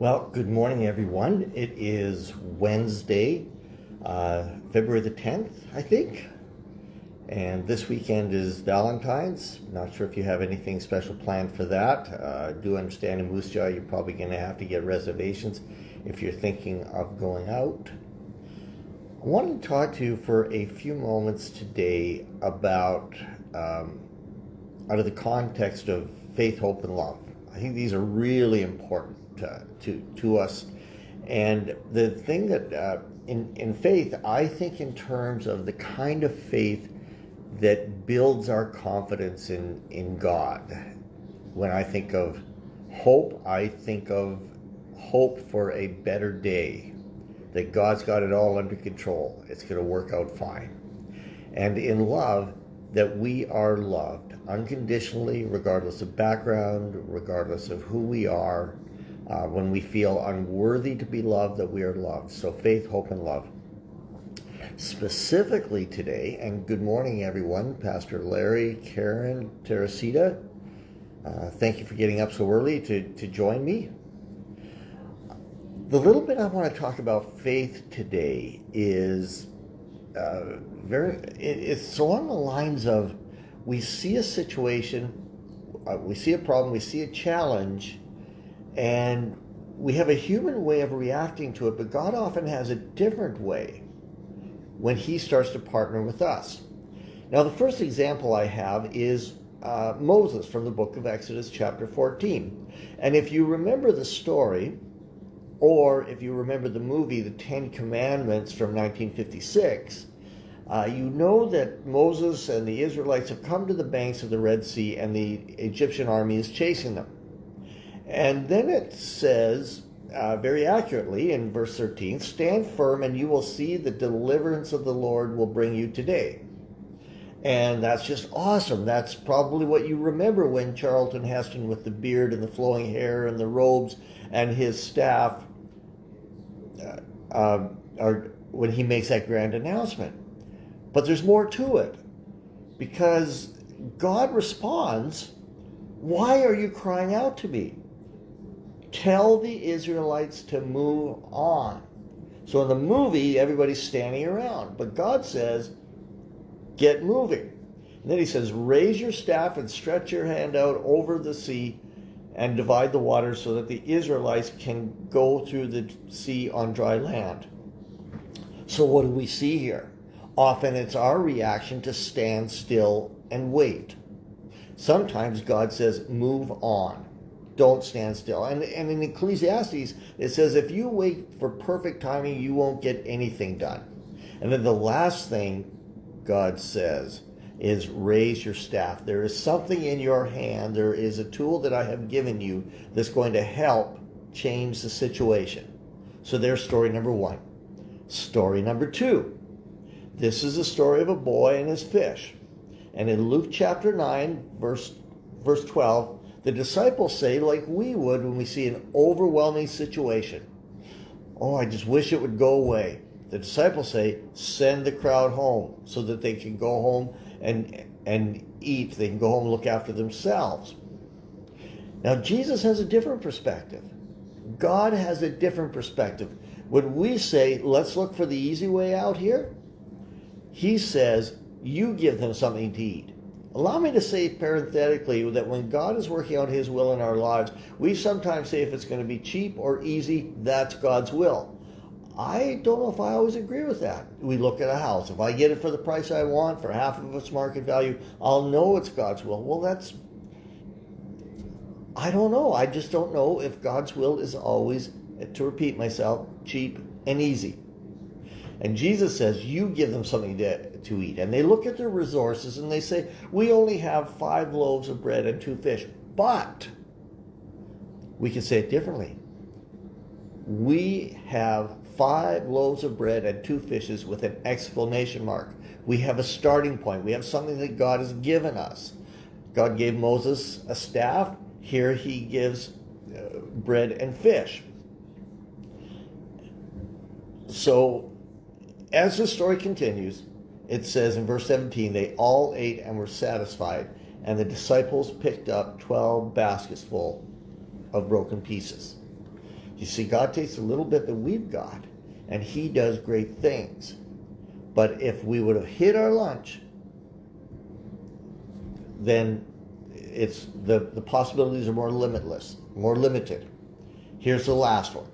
Well, good morning, everyone. It is Wednesday, February the 10th, I think. And this weekend is Valentine's. Not sure if you have anything special planned for that. Do understand in Moose Jaw you're probably going to have to get reservations if you're thinking of going out. I wanted to talk to you for a few moments today about, out of the context of faith, hope, and love. I think these are really important to us. And the thing that in faith, I think in terms of the kind of faith that builds our confidence in God. When I think of hope, I think of hope for a better day, that God's got it all under control. It's going to work out fine. And in love, that we are loved unconditionally, regardless of background, regardless of who we are. When we feel unworthy to be loved, that we are loved. So faith, hope, and love. Specifically today, and good morning everyone, Pastor Larry, Karen, Teresita, thank you for getting up so early to join me. The little bit I want to talk about faith today is it's along the lines of, we see a situation, we see a problem, we see a challenge, and we have a human way of reacting to it, but God often has a different way when he starts to partner with us. Now, the first example I have is Moses from the book of Exodus, chapter 14. And if you remember the story, or if you remember the movie, The Ten Commandments from 1956, you know that Moses and the Israelites have come to the banks of the Red Sea and the Egyptian army is chasing them. And then it says, very accurately in verse 13, "Stand firm and you will see the deliverance of the Lord will bring you today." And that's just awesome. That's probably what you remember when Charlton Heston, with the beard and the flowing hair and the robes and his staff, when he makes that grand announcement. But there's more to it, because God responds, "Why are you crying out to me? Tell the Israelites to move on." So in the movie, everybody's standing around, but God says, "Get moving." And then he says, "Raise your staff and stretch your hand out over the sea and divide the waters so that the Israelites can go through the sea on dry land." So what do we see here? Often it's our reaction to stand still and wait. Sometimes God says, "Move on. Don't stand still." And in Ecclesiastes, it says, if you wait for perfect timing, you won't get anything done. And then the last thing God says is, raise your staff. There is something in your hand. There is a tool that I have given you that's going to help change the situation. So there's story number one. Story number two. This is the story of a boy and his fish. And in Luke chapter 9, verse 12, the disciples say, like we would when we see an overwhelming situation, "Oh, I just wish it would go away." The disciples say, "Send the crowd home so that they can go home and eat. They can go home and look after themselves." Now, Jesus has a different perspective. God has a different perspective. When we say, "Let's look for the easy way out here," he says, "You give them something to eat." Allow me to say parenthetically that when God is working out his will in our lives, we sometimes say if it's going to be cheap or easy, that's God's will. I don't know if I always agree with that. We look at a house. If I get it for the price I want, for half of its market value, I'll know it's God's will. Well, I don't know. I just don't know if God's will is always, to repeat myself, cheap and easy. And Jesus says, you give them something to eat. And they look at their resources and they say, we only have 5 loaves of bread and 2 fish. But we can say it differently. We have 5 loaves of bread and 2 fishes with an exclamation mark. We have a starting point. We have something that God has given us. God gave Moses a staff. Here he gives bread and fish. So as the story continues, it says in verse 17, they all ate and were satisfied, and the disciples picked up 12 baskets full of broken pieces. You see, God takes a little bit that we've got, and he does great things. But if we would have hit our lunch, then it's the possibilities are more limitless, more limited. Here's the last one.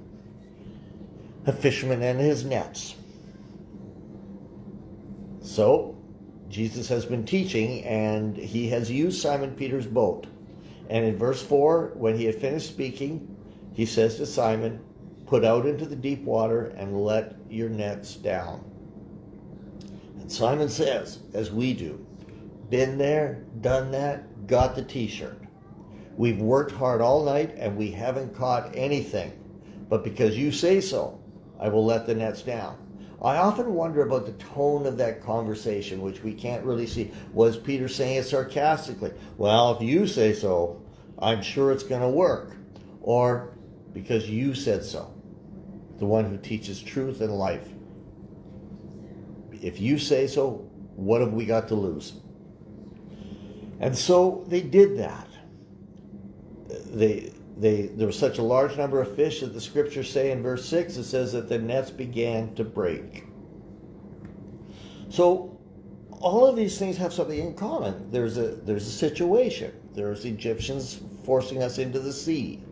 A fisherman and his nets. So, Jesus has been teaching, and he has used Simon Peter's boat. And in verse 4, when he had finished speaking, he says to Simon, "Put out into the deep water and let your nets down." And Simon says, as we do, been there, done that, got the t-shirt. We've worked hard all night and we haven't caught anything. But because you say so, I will let the nets down. I often wonder about the tone of that conversation, which we can't really see. Was Peter saying it sarcastically? Well, if you say so, I'm sure it's going to work. Or because you said so. The one who teaches truth and life. If you say so, what have we got to lose? And so they did that. There was such a large number of fish that the scriptures say in verse 6, it says that the nets began to break. So all of these things have something in common. There's a situation. There's Egyptians forcing us into the sea.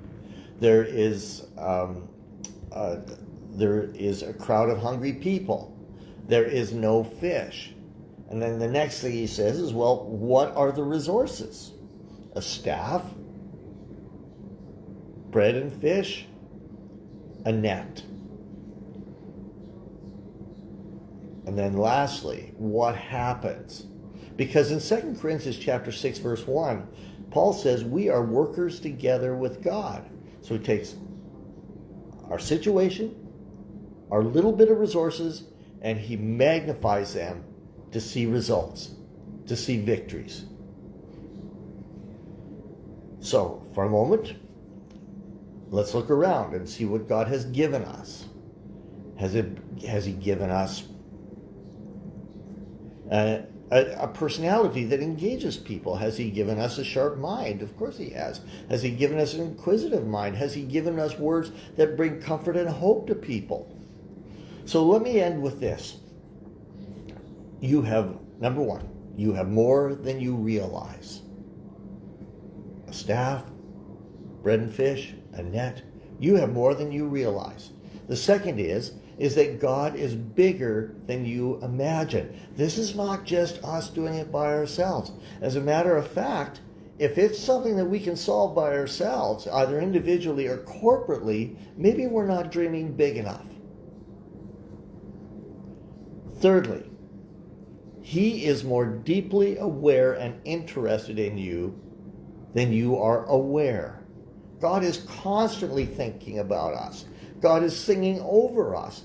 There is a crowd of hungry people. There is no fish. And then the next thing he says is, well, what are the resources? A staff, bread and fish, a net. And then lastly, what happens? Because in 2 Corinthians chapter 6, verse 1, Paul says we are workers together with God. So he takes our situation, our little bit of resources, and he magnifies them to see results, to see victories. So, for a moment, let's look around and see what God has given us. Has he given us a personality that engages people? Has he given us a sharp mind? Of course he has. Has he given us an inquisitive mind? Has he given us words that bring comfort and hope to people? So let me end with this. You have, number one, you have more than you realize. A staff, bread and fish, a net. You have more than you realize. The second is that God is bigger than you imagine. This is not just us doing it by ourselves. As a matter of fact, if it's something that we can solve by ourselves, either individually or corporately, maybe we're not dreaming big enough. Thirdly, he is more deeply aware and interested in you than you are aware. God is constantly thinking about us. God is singing over us.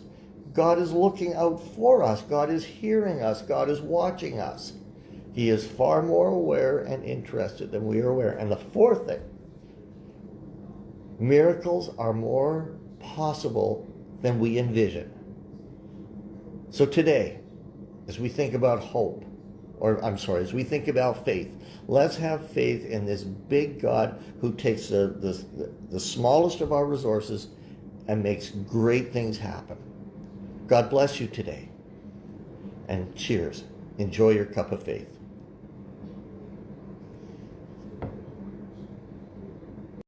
God is looking out for us. God is hearing us. God is watching us. He is far more aware and interested than we are aware. And the fourth thing, miracles are more possible than we envision. So today, as we think about hope, as we think about faith, let's have faith in this big God who takes the smallest of our resources and makes great things happen. God bless you today. And cheers. Enjoy your cup of faith.